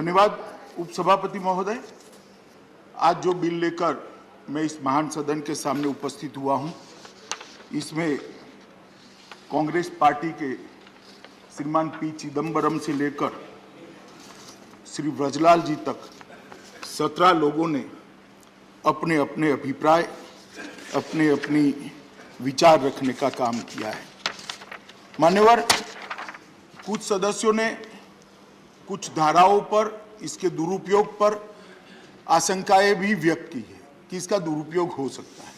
धन्यवाद उपसभापति महोदय। आज जो बिल लेकर मैं इस महान सदन के सामने उपस्थित हुआ हूं, इसमें कांग्रेस पार्टी के श्रीमान पी चिदंबरम से लेकर श्री ब्रजलाल जी तक 17 लोगों ने अपने अपने अभिप्राय, अपने अपनी विचार रखने का काम किया है। मान्यवर, कुछ सदस्यों ने कुछ धाराओं पर, इसके दुरुपयोग पर आशंकाएं भी व्यक्त की है कि इसका दुरुपयोग हो सकता है।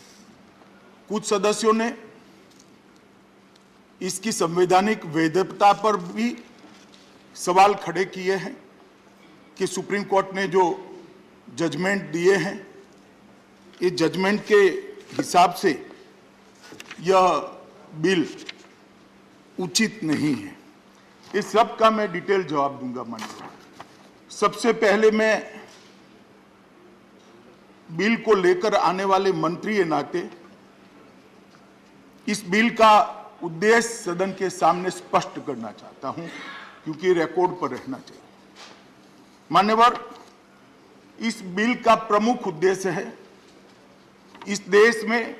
कुछ सदस्यों ने इसकी संवैधानिक वैधता पर भी सवाल खड़े किए हैं कि सुप्रीम कोर्ट ने जो जजमेंट दिए हैं, ये जजमेंट के हिसाब से यह बिल उचित नहीं है। इस सब का मैं डिटेल जवाब दूंगा माननीय। सबसे पहले मैं बिल को लेकर आने वाले मंत्री के नाते इस बिल का उद्देश्य सदन के सामने स्पष्ट करना चाहता हूं, क्योंकि रिकॉर्ड पर रहना चाहिए। मान्यवर, इस बिल का प्रमुख उद्देश्य है इस देश में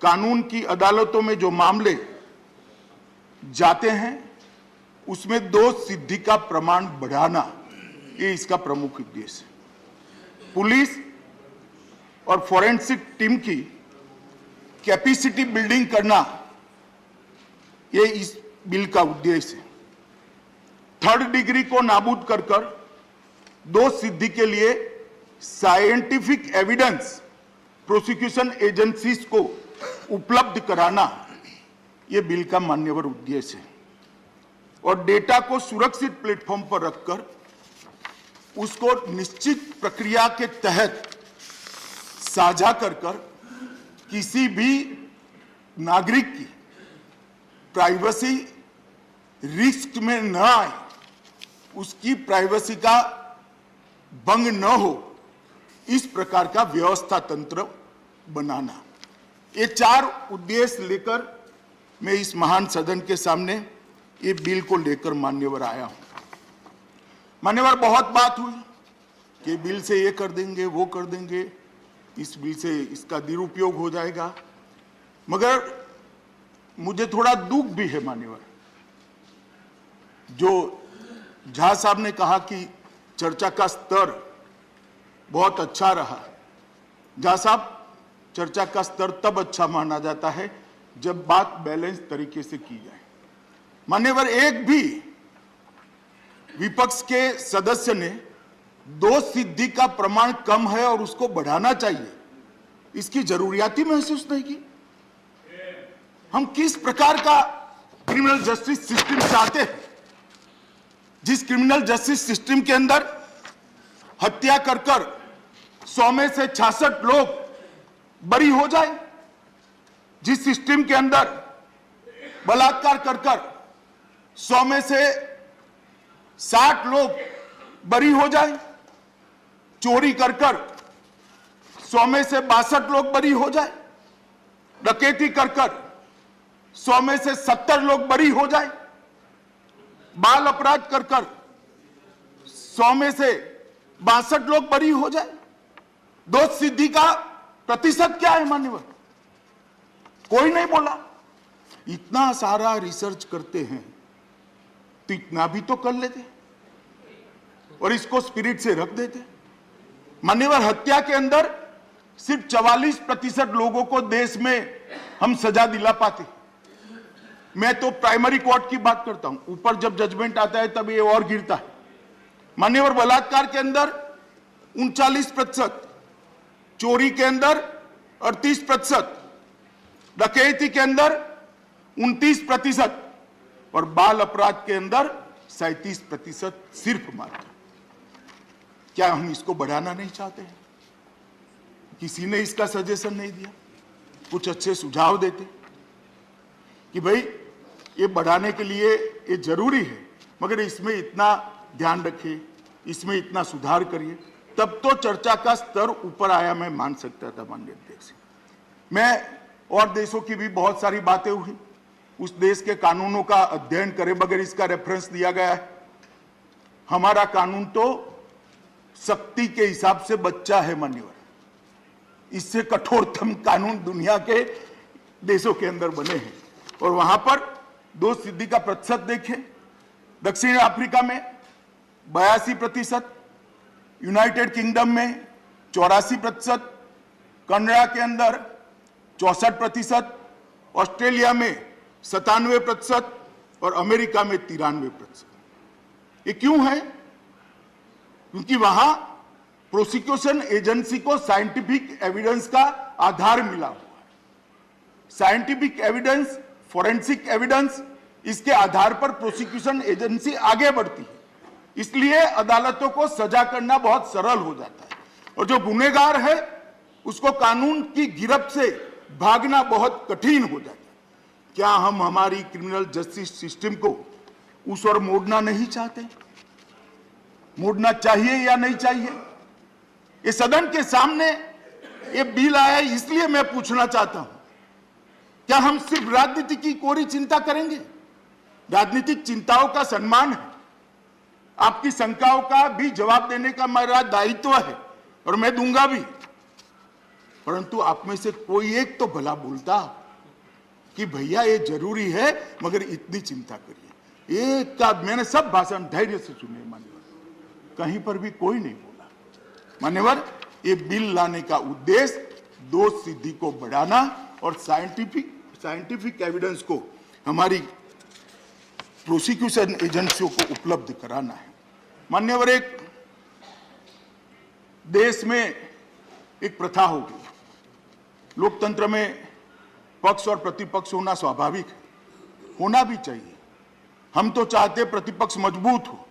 कानून की अदालतों में जो मामले जाते हैं उसमें दोष सिद्धि का प्रमाण बढ़ाना, ये इसका प्रमुख उद्देश्य है। पुलिस और फॉरेंसिक टीम की कैपेसिटी बिल्डिंग करना, ये इस बिल का उद्देश्य है। थर्ड डिग्री को नाबूद कर दोष सिद्धि के लिए साइंटिफिक एविडेंस प्रोसिक्यूशन एजेंसीज को उपलब्ध कराना, यह बिल का मान्यवर उद्देश्य है। और डेटा को सुरक्षित प्लेटफॉर्म पर रखकर उसको निश्चित प्रक्रिया के तहत साझा कर किसी भी नागरिक की प्राइवेसी रिस्क में न आए, उसकी प्राइवेसी का भंग न हो, इस प्रकार का व्यवस्था तंत्र बनाना, ये 4 उद्देश्य लेकर मैं इस महान सदन के सामने ये बिल को लेकर मान्यवर आया हूं। मान्यवर, बहुत बात हुई कि बिल से ये कर देंगे, वो कर देंगे, इस बिल से इसका दुरुपयोग हो जाएगा। मगर मुझे थोड़ा दुख भी है मान्यवर, जो झा साहब ने कहा कि चर्चा का स्तर बहुत अच्छा रहा। झा साहब, चर्चा का स्तर तब अच्छा माना जाता है जब बात बैलेंस तरीके से की जाए। मान्यवर, एक भी विपक्ष के सदस्य ने दोष सिद्धि का प्रमाण कम है और उसको बढ़ाना चाहिए, इसकी जरूरियात ही महसूस नहीं की। हम किस प्रकार का क्रिमिनल जस्टिस सिस्टम चाहते हैं, जिस क्रिमिनल जस्टिस सिस्टम के अंदर हत्या कर 100 में से 66 लोग बरी हो जाए, जिस सिस्टम के अंदर बलात्कार कर 100 में से 60 लोग बरी हो जाए, चोरी कर 100 में से 62 लोग बरी हो जाए, डकैती कर 100 में से 70 लोग बरी हो जाए, बाल अपराध कर 100 में से 62 लोग बरी हो जाए। दोष सिद्धि का प्रतिशत क्या है मान्यवर? कोई नहीं बोला। इतना सारा रिसर्च करते हैं तो इतना भी तो कर लेते और इसको स्पिरिट से रख देते। मान्यवर, हत्या के अंदर सिर्फ 44% लोगों को देश में हम सजा दिला पाते। मैं तो प्राइमरी कोर्ट की बात करता हूं, ऊपर जब जजमेंट आता है तब ये और गिरता है। मान्यवर, बलात्कार के अंदर 39%, चोरी के अंदर 38%, डकैती के अंदर 29% और बाल अपराध के अंदर 37% सिर्फ मात्र। क्या हम इसको बढ़ाना नहीं चाहते हैं? किसी ने इसका सजेशन नहीं दिया, कुछ अच्छे सुझाव देते कि भाई ये बढ़ाने के लिए ये जरूरी है, मगर इसमें इतना ध्यान रखिए, इसमें इतना सुधार करिए, तब तो चर्चा का स्तर ऊपर आया, मैं मान सकता था माननीय अध्यक्ष। मैं और देशों की भी बहुत सारी बातें हुई, उस देश के कानूनों का अध्ययन करे बगैर इसका रेफरेंस दिया गया है। हमारा कानून तो शक्ति के हिसाब से बच्चा है मान्यवर। इससे कठोरतम कानून दुनिया के देशों के अंदर बने हैं। और वहां पर दोष सिद्धि का प्रतिशत देखें, दक्षिण अफ्रीका में 82%, यूनाइटेड किंगडम में 84%, कनाडा के अंदर 64%, ऑस्ट्रेलिया में 97% और अमेरिका में 93%। ये क्यों है? क्योंकि वहां प्रोसिक्यूशन एजेंसी को साइंटिफिक एविडेंस का आधार मिला हुआ है। साइंटिफिक एविडेंस, फोरेंसिक एविडेंस, इसके आधार पर प्रोसिक्यूशन एजेंसी आगे बढ़ती है। इसलिए अदालतों को सजा करना बहुत सरल हो जाता है और जो गुनहगार है उसको कानून की गिरफ्त से भागना बहुत कठिन हो जाता है। क्या हम हमारी क्रिमिनल जस्टिस सिस्टम को उस ओर मोड़ना नहीं चाहते? मोड़ना चाहिए या नहीं चाहिए? ये सदन के सामने ये बिल आया, इसलिए मैं पूछना चाहता हूं, क्या हम सिर्फ राजनीति की कोरी चिंता करेंगे? राजनीतिक चिंताओं का सम्मान है, आपकी शंकाओं का भी जवाब देने का मेरा दायित्व है और मैं दूंगा भी। परंतु आप में से कोई एक तो भला बोलता कि भैया ये जरूरी है मगर इतनी चिंता करिए। एक का मैंने सब भाषण धैर्य से सुने मान्यवर, कहीं पर भी कोई नहीं बोला। मान्यवर, ये बिल लाने का उद्देश्य दोष सिद्धि को बढ़ाना और साइंटिफिक एविडेंस को हमारी प्रोसिक्यूशन एजेंसियों को उपलब्ध कराना है। मान्यवर, एक देश में एक प्रथा होगी, लोकतंत्र में पक्ष और प्रतिपक्ष होना स्वाभाविक है, होना भी चाहिए। हम तो चाहते प्रतिपक्ष मजबूत हो,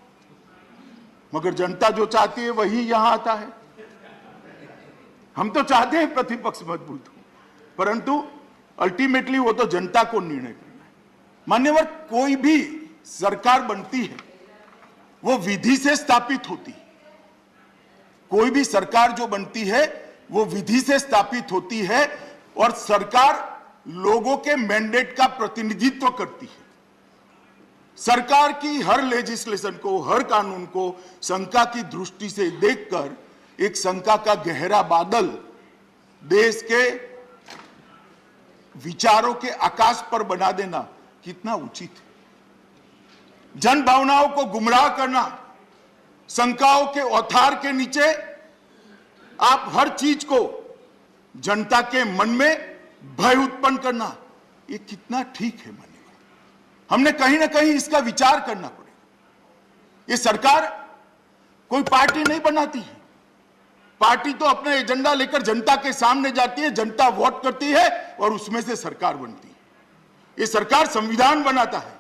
मगर जनता जो चाहती है वही यहां आता है। हम तो चाहते हैं प्रतिपक्ष मजबूत हो, परंतु अल्टीमेटली वो तो जनता को निर्णय करना है। मान्यवर, कोई भी सरकार बनती है वो विधि से स्थापित होती है। कोई भी सरकार जो बनती है वो विधि से स्थापित होती है और सरकार लोगों के मैंडेट का प्रतिनिधित्व करती है। सरकार की हर लेजिस्लेशन को, हर कानून को शंका की दृष्टि से देखकर एक शंका का गहरा बादल देश के विचारों के आकाश पर बना देना कितना उचित है। जन भावनाओं को गुमराह करना, शंकाओं के औथार के नीचे आप हर चीज को जनता के मन में भय उत्पन्न करना, ये कितना ठीक है? मान्यवर, हमने कहीं ना कहीं इसका विचार करना पड़ेगा। ये सरकार कोई पार्टी नहीं बनाती है। पार्टी तो अपना एजेंडा लेकर जनता के सामने जाती है, जनता वोट करती है और उसमें से सरकार बनती है। ये सरकार संविधान बनाता है,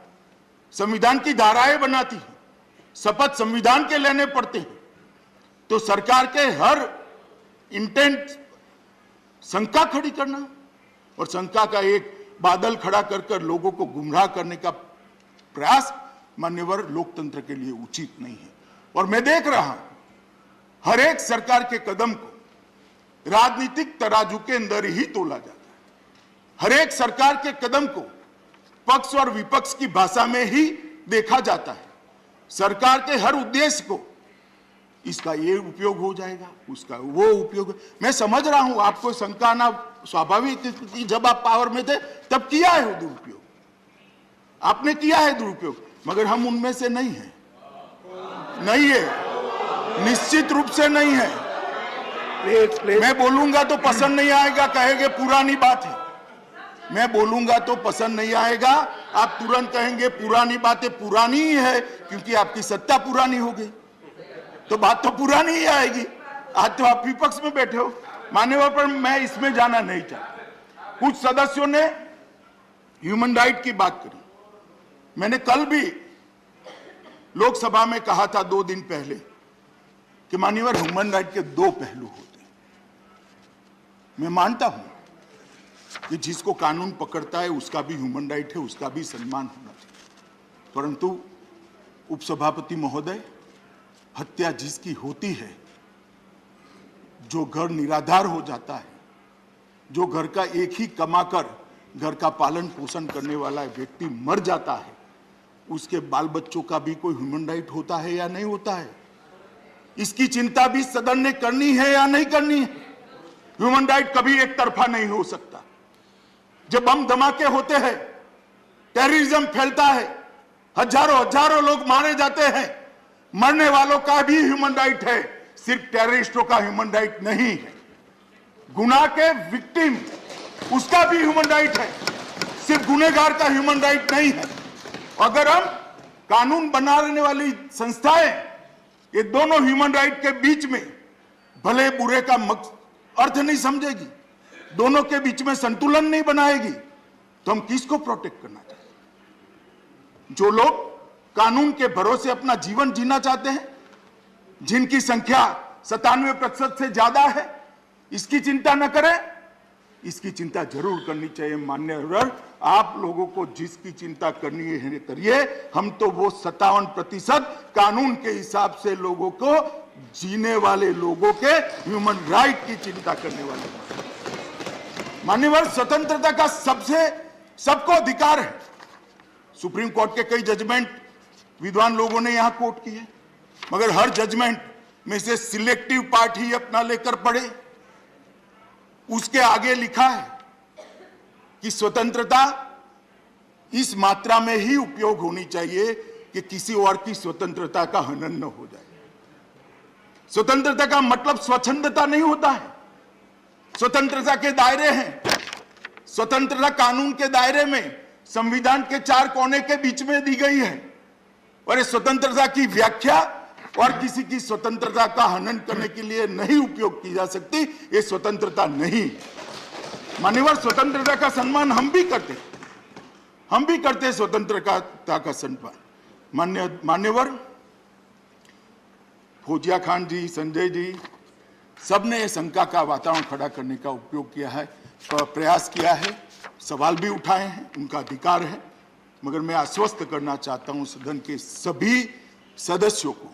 संविधान की धाराएं बनाती है, शपथ संविधान के लेने पड़ते हैं। तो सरकार के हर इंटेंट शंका खड़ी करना और शंका का एक बादल खड़ा कर लोगों को गुमराह करने का प्रयास मान्यवर लोकतंत्र के लिए उचित नहीं है। और मैं देख रहा हूं हर एक सरकार के कदम को राजनीतिक तराजू के अंदर ही तोला जाता है। हर एक सरकार के कदम को पक्ष और विपक्ष की भाषा में ही देखा जाता है। सरकार के हर उद्देश्य को इसका ये उपयोग हो जाएगा, उसका वो उपयोग। मैं समझ रहा हूं आपको शंका आना स्वाभाविक है, जब आप पावर में थे तब किया है वो दुरुपयोग, आपने किया है दुरुपयोग, मगर हम उनमें से नहीं है, नहीं है, निश्चित रूप से नहीं है। मैं बोलूंगा तो पसंद नहीं आएगा, कहेंगे पुरानी बात है। मैं बोलूंगा तो पसंद नहीं आएगा, आप तुरंत कहेंगे पुरानी बातें। पुरानी ही है क्योंकि आपकी सत्ता पुरानी हो गई, तो बात तो पुरानी ही आएगी। आज तो आप विपक्ष में बैठे हो मान्यवर, पर मैं इसमें जाना नहीं चाहता। कुछ सदस्यों ने ह्यूमन राइट की बात करी। मैंने कल भी लोकसभा में कहा था 2 दिन पहले कि मान्यवर ह्यूमन राइट के 2 पहलू होते हैं। मैं मानता हूं कि जिसको कानून पकड़ता है उसका भी ह्यूमन राइट है, उसका भी सम्मान होना चाहिए। परंतु उपसभापति महोदय, हत्या जिसकी होती है, जो घर निराधार हो जाता है, जो घर का एक ही कमाकर घर का पालन पोषण करने वाला व्यक्ति मर जाता है, उसके बाल बच्चों का भी कोई ह्यूमन राइट होता है या नहीं होता है? इसकी चिंता भी सदन ने करनी है या नहीं करनी है? ह्यूमन राइट कभी एक तरफा नहीं हो सकता। जब बम धमाके होते हैं, टेररिज्म फैलता है, हजारों लोग मारे जाते हैं, मरने वालों का भी ह्यूमन राइट है, सिर्फ टेररिस्टों का ह्यूमन राइट नहीं है। गुनाह के विक्टिम, उसका भी ह्यूमन राइट है, सिर्फ गुनहगार का ह्यूमन राइट नहीं है। अगर हम कानून बनाने वाली संस्थाएं ये दोनों ह्यूमन राइट के बीच में भले बुरे का अर्थ नहीं समझेगी, दोनों के बीच में संतुलन नहीं बनाएगी, तो हम किसको प्रोटेक्ट करना चाहिए? जो लोग कानून के भरोसे अपना जीवन जीना चाहते हैं, जिनकी संख्या 97% से ज्यादा है, इसकी चिंता न करें। इसकी चिंता जरूर करनी चाहिए मान्यवर। आप लोगों को जिसकी चिंता करनी है करिए, हम तो वो 57% कानून के हिसाब से लोगों को, जीने वाले लोगों के ह्यूमन राइट की चिंता करने वाले मान्यवर। स्वतंत्रता का सबको अधिकार है। सुप्रीम कोर्ट के कई जजमेंट विद्वान लोगों ने यहां कोट किए, मगर हर जजमेंट में से सिलेक्टिव पार्ट ही अपना लेकर पढ़े। उसके आगे लिखा है कि स्वतंत्रता इस मात्रा में ही उपयोग होनी चाहिए कि किसी और की स्वतंत्रता का हनन न हो जाए। स्वतंत्रता का मतलब स्वच्छंदता नहीं होता है। स्वतंत्रता के दायरे हैं। स्वतंत्रता कानून के दायरे में संविधान के 4 कोने के बीच में दी गई है, और इस स्वतंत्रता की व्याख्या और किसी की स्वतंत्रता का हनन करने के लिए नहीं उपयोग की जा सकती। ये स्वतंत्रता नहीं। मान्यवर, स्वतंत्रता का सम्मान हम भी करते स्वतंत्रता का सम्मान। मान्यवर, फौजिया खान जी, संजय जी, सबने शंका का वातावरण खड़ा करने का उपयोग किया है, प्रयास किया है, सवाल भी उठाए हैं, उनका अधिकार है। मगर मैं आश्वस्त करना चाहता हूं सदन के सभी सदस्यों को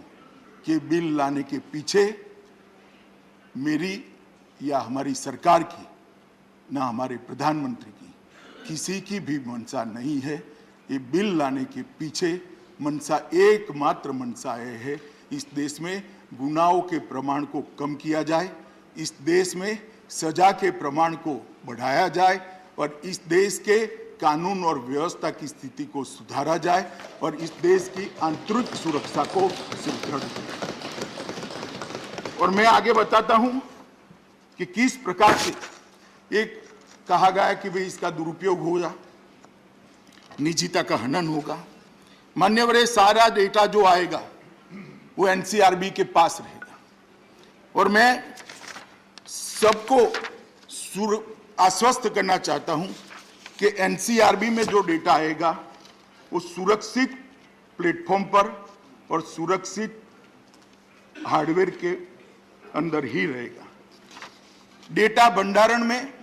कि बिल लाने के पीछे मेरी या हमारी सरकार की, ना हमारे प्रधानमंत्री की, किसी की भी मंशा नहीं है। ये बिल लाने के पीछे मंशा, एकमात्र मंशा है, इस देश में गुनाहों के प्रमाण को कम किया जाए, इस देश में सजा के प्रमाण को बढ़ाया जाए, और इस देश के कानून और व्यवस्था की स्थिति को सुधारा जाए, और इस देश की आंतरिक सुरक्षा को सुदृढ़ किया। और मैं आगे बताता हूं कि किस प्रकार से एक कहा गया है कि भाई इसका दुरुपयोग होगा, निजता का हनन होगा। मान्यवर, ये सारा डेटा जो आएगा वो एनसीआरबी के पास रहेगा, और मैं सबको आश्वस्त करना चाहता हूं कि एनसीआरबी में जो डेटा आएगा वो सुरक्षित प्लेटफॉर्म पर और सुरक्षित हार्डवेयर के अंदर ही रहेगा। डेटा भंडारण में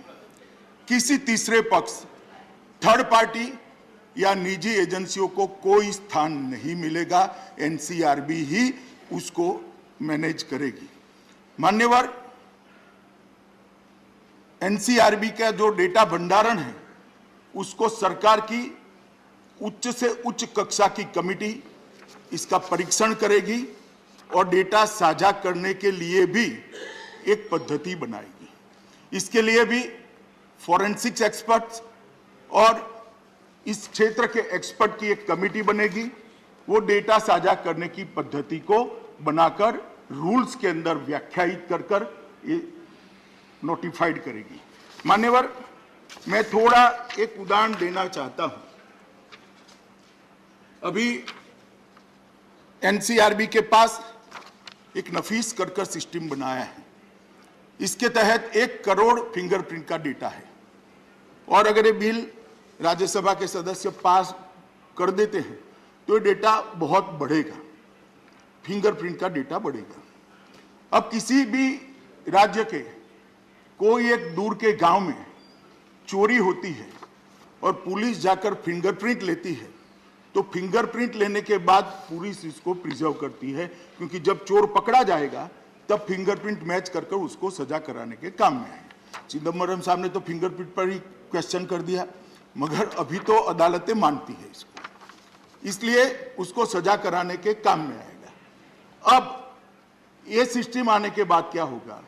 किसी तीसरे पक्ष, थर्ड पार्टी या निजी एजेंसियों को कोई स्थान नहीं मिलेगा। एनसीआरबी ही उसको मैनेज करेगी। मान्यवर, एनसीआरबी का जो डेटा भंडारण है उसको सरकार की उच्च से उच्च कक्षा की कमेटी इसका परीक्षण करेगी, और डेटा साझा करने के लिए भी एक पद्धति बनाएगी। इसके लिए भी फॉरेंसिक्स एक्सपर्ट्स और इस क्षेत्र के एक्सपर्ट की एक कमेटी बनेगी। वो डेटा साझा करने की पद्धति को बनाकर रूल्स के अंदर व्याख्यायित कर ये नोटिफाइड करेगी। मान्यवर, मैं थोड़ा एक उदाहरण देना चाहता हूं। अभी एनसीआरबी के पास एक नफीस कर सिस्टम बनाया है। इसके तहत 1 करोड़ फिंगरप्रिंट का डेटा है, और अगर ये बिल राज्यसभा के सदस्य पास कर देते हैं तो ये डेटा बहुत बढ़ेगा, फिंगरप्रिंट का डेटा बढ़ेगा। अब किसी भी राज्य के कोई एक दूर के गांव में चोरी होती है और पुलिस जाकर फिंगरप्रिंट लेती है, तो फिंगरप्रिंट लेने के बाद पुलिस इसको प्रिजर्व करती है, क्योंकि जब चोर पकड़ा जाएगा तब फिंगरप्रिंट मैच कर उसको सजा कराने के काम में आएगा। चिदम्बरम साहब ने तो फिंगरप्रिंट पर ही क्वेश्चन कर दिया, मगर अभी तो अदालतें मानती है इसको। इसलिए उसको सजा कराने के काम में आएगा। अब ये सिस्टम आने के बाद क्या होगा,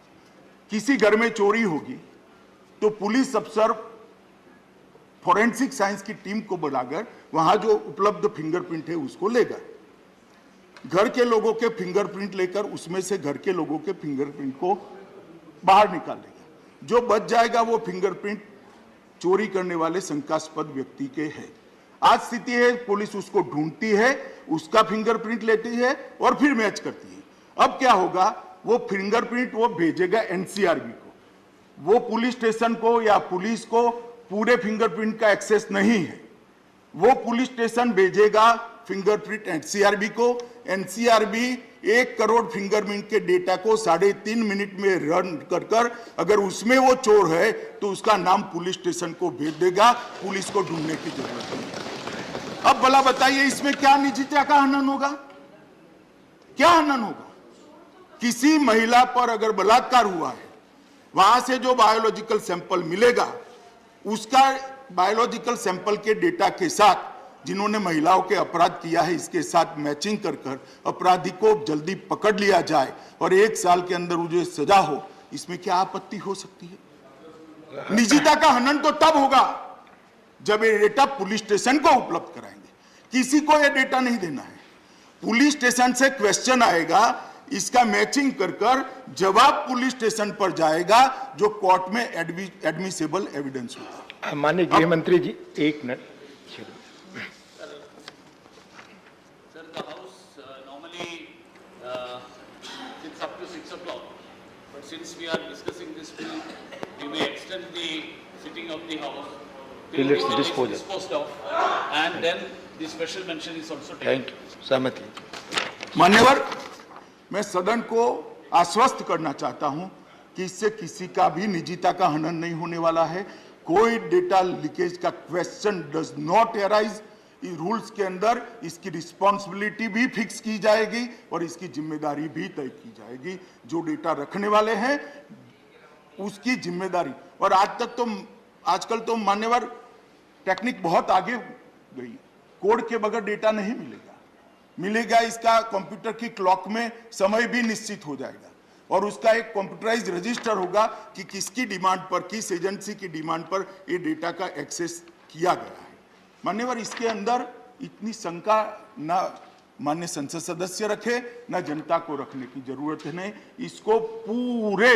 किसी घर में चोरी होगी तो पुलिस अफसर फॉरेंसिक साइंस की टीम को बुलाकर वहां जो उपलब्ध फिंगरप्रिंट है उसको लेगा, घर के लोगों के फिंगरप्रिंट लेकर उसमें से घर के लोगों के फिंगरप्रिंट को बाहर निकालेगा। जो बच जाएगा वो फिंगरप्रिंट चोरी करने वाले शंकास्पद व्यक्ति के है। आज स्थिति है, पुलिस उसको ढूंढती है, उसका फिंगरप्रिंट लेती है और फिर मैच करती है। अब क्या होगा, वो फिंगरप्रिंट वो भेजेगा एनसीआरबी को। वो पुलिस स्टेशन को या पुलिस को पूरे फिंगरप्रिंट का एक्सेस नहीं है। वो पुलिस स्टेशन भेजेगा फिंगरप्रिंट एनसीआरबी को। एनसीआरबी 1 करोड़ फिंगरप्रिंट के डेटा को 3.5 मिनट में रन कर अगर उसमें वो चोर है तो उसका नाम पुलिस स्टेशन को भेज देगा। पुलिस को ढूंढने की जरूरत नहीं है। अब भला बताइए इसमें क्या निजता का हनन होगा, क्या हनन होगा? किसी महिला पर अगर बलात्कार हुआ है, वहां से जो बायोलॉजिकल सैंपल मिलेगा, उसका बायोलॉजिकल सैंपल के डेटा के साथ जिन्होंने महिलाओं के अपराध किया है इसके साथ मैचिंग कर अपराधी को जल्दी पकड़ लिया जाए और 1 साल के अंदर उसे सजा हो, इसमें क्या आपत्ति हो सकती है? निजता का हनन तो तब होगा जब ये डेटा पुलिस स्टेशन को उपलब्ध कराएंगे। किसी को ये डेटा नहीं देना है, पुलिस स्टेशन से क्वेश्चन आएगा, इसका मैचिंग कर जवाब पुलिस स्टेशन पर जाएगा जो कोर्ट में एडमिसेबल एविडेंस होगा। माननीय गृह मंत्री जी, 1 minute. Sir, the House normally sits up to 6 o'clock, but since we are discussing this bill, we may extend the sitting of the House till Let's it is dispose disposed of, and then the special mention is also taken. Thank you, सहमत लीजिए। मान्यवर, मैं सदन को आश्वस्त करना चाहता हूं कि इससे किसी का भी निजता का हनन नहीं होने वाला है। कोई डेटा लीकेज का क्वेश्चन डज नॉट अराइज। इस रूल्स के अंदर इसकी रिस्पॉन्सिबिलिटी भी फिक्स की जाएगी और इसकी जिम्मेदारी भी तय की जाएगी। जो डेटा रखने वाले हैं उसकी जिम्मेदारी। और आजकल तो मान्यवर टेक्निक बहुत आगे गई, कोड के बगैर डेटा नहीं मिलेगा। इसका कंप्यूटर की क्लॉक में समय भी निश्चित हो जाएगा और उसका एक कंप्यूटराइज रजिस्टर होगा कि किसकी डिमांड पर, किस एजेंसी की डिमांड पर ये डेटा का एक्सेस किया गया है। मान्यवर, इसके अंदर इतनी शंका ना मान्य संसद सदस्य रखे, ना जनता को रखने की जरूरत है। नहीं, इसको पूरे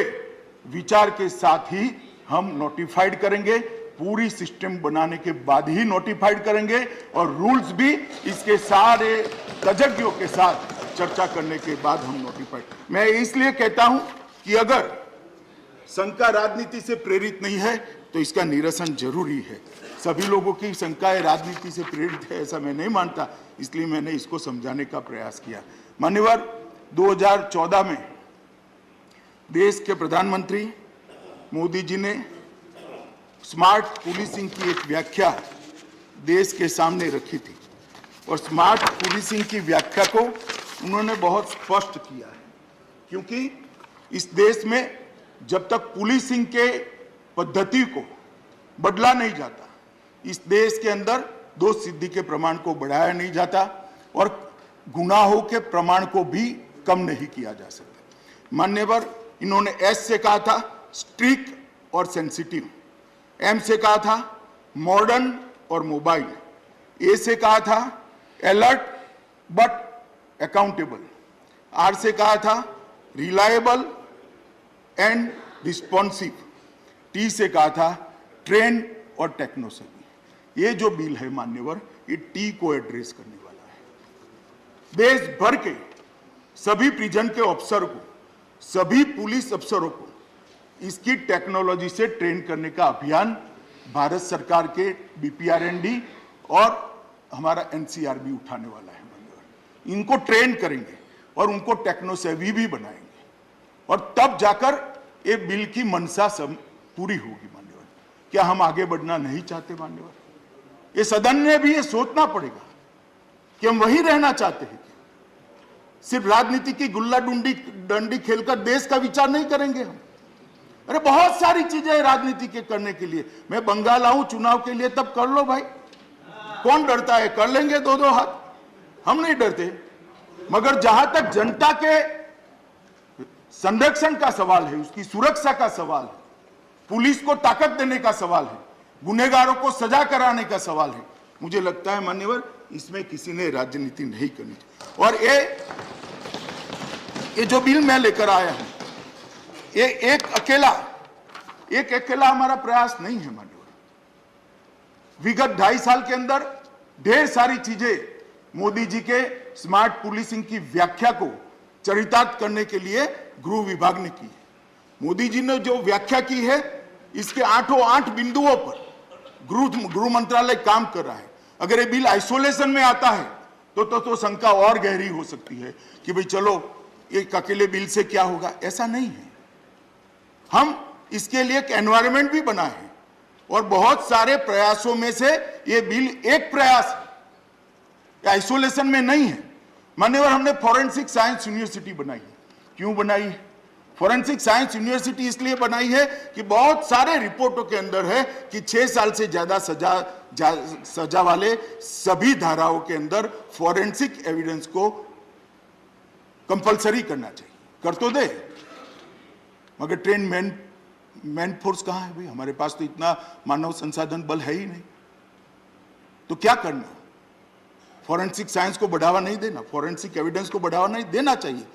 विचार के साथ ही हम नोटिफाइड करेंगे, पूरी सिस्टम बनाने के बाद ही नोटिफाइड करेंगे और रूल्स भी इसके सारे तज्ञों के साथ चर्चा करने के बाद हम नोटिफाइड। मैं इसलिए कहता हूं कि अगर शंका राजनीति से प्रेरित नहीं है तो इसका निरसन जरूरी है। सभी लोगों की शंकाएं राजनीति से प्रेरित है ऐसा मैं नहीं मानता, इसलिए मैंने इसको समझाने का प्रयास किया। मान्यवर, 2014 में देश के प्रधानमंत्री मोदी जी ने स्मार्ट पुलिसिंग की एक व्याख्या देश के सामने रखी थी और स्मार्ट पुलिसिंग की व्याख्या को उन्होंने बहुत स्पष्ट किया है, क्योंकि इस देश में जब तक पुलिसिंग के पद्धति को बदला नहीं जाता, इस देश के अंदर दोष सिद्धि के प्रमाण को बढ़ाया नहीं जाता और गुनाहों के प्रमाण को भी कम नहीं किया जा सकता। मान्यवर, इन्होंने एस से कहा था स्ट्रिक्ट और सेंसिटिव, एम से कहा था मॉडर्न और मोबाइल, ए से कहा था अलर्ट बट अकाउंटेबल, आर से कहा था रिलायबल एंड रिस्पॉन्सिव, टी से कहा था ट्रेन और टेक्नोसेवी। ये जो बिल है मान्यवर, ये टी को एड्रेस करने वाला है। देश भर के सभी प्रिजन के अफसर को, सभी पुलिस अफसरों को इसकी टेक्नोलॉजी से ट्रेन करने का अभियान भारत सरकार के बीपीआरएनडी और हमारा एनसीआरबी उठाने वाला है। इनको ट्रेन करेंगे और उनको टेक्नोसेवी भी बनाएंगे और तब जाकर ये बिल की मंशा सब पूरी होगी। मान्यवर, क्या हम आगे बढ़ना नहीं चाहते? मान्यवर, ये सदन ने भी ये सोचना पड़ेगा कि हम वही रहना चाहते हैं। सिर्फ राजनीति की गुल्ला डंडी खेलकर देश का विचार नहीं करेंगे हम। अरे बहुत सारी चीजें राजनीति के करने के लिए। मैं बंगाल आऊं चुनाव के लिए तब कर लो भाई, कौन डरता है, कर लेंगे 2-2 हाथ। हम नहीं डरते, मगर जहां तक जनता के संरक्षण का सवाल है, उसकी सुरक्षा का सवाल है, पुलिस को ताकत देने का सवाल है, गुनहगारों को सजा कराने का सवाल है, मुझे लगता है मान्यवर इसमें किसी ने राजनीति नहीं करनी चाहिए। और ये जो बिल मैं लेकर आया हूं, ये एक अकेला हमारा प्रयास नहीं है मान्यवर। विगत 2.5 साल के अंदर ढेर सारी चीजें मोदी जी के स्मार्ट पुलिसिंग की व्याख्या को चरितार्थ करने के लिए गृह विभाग ने की है। मोदी जी ने जो व्याख्या की है, इसके 8 बिंदुओं पर गृह मंत्रालय काम कर रहा है। अगर ये बिल आइसोलेशन में आता है तो शंका और गहरी हो सकती है कि भाई चलो एक अकेले बिल से क्या होगा। ऐसा नहीं है, हम इसके लिए एक एनवायरनमेंट भी बनाए हैं और बहुत सारे प्रयासों में से ये बिल एक प्रयास है, आइसोलेशन में नहीं है। मान्यवर हमने फॉरेंसिक साइंस यूनिवर्सिटी बनाई है। क्यों बनाई है? फॉरेंसिक साइंस यूनिवर्सिटी इसलिए बनाई है कि बहुत सारे रिपोर्टों के अंदर है कि 6 साल से ज्यादा सजा वाले सभी धाराओं के अंदर फॉरेंसिक एविडेंस को कंपलसरी करना चाहिए। कर तो दे, मगर ट्रेन मैन फोर्स कहां है भाई? हमारे पास तो इतना मानव संसाधन बल है ही नहीं, तो क्या करना? फॉरेंसिक साइंस को बढ़ावा नहीं देना, फॉरेंसिक एविडेंस को बढ़ावा नहीं देना चाहिए।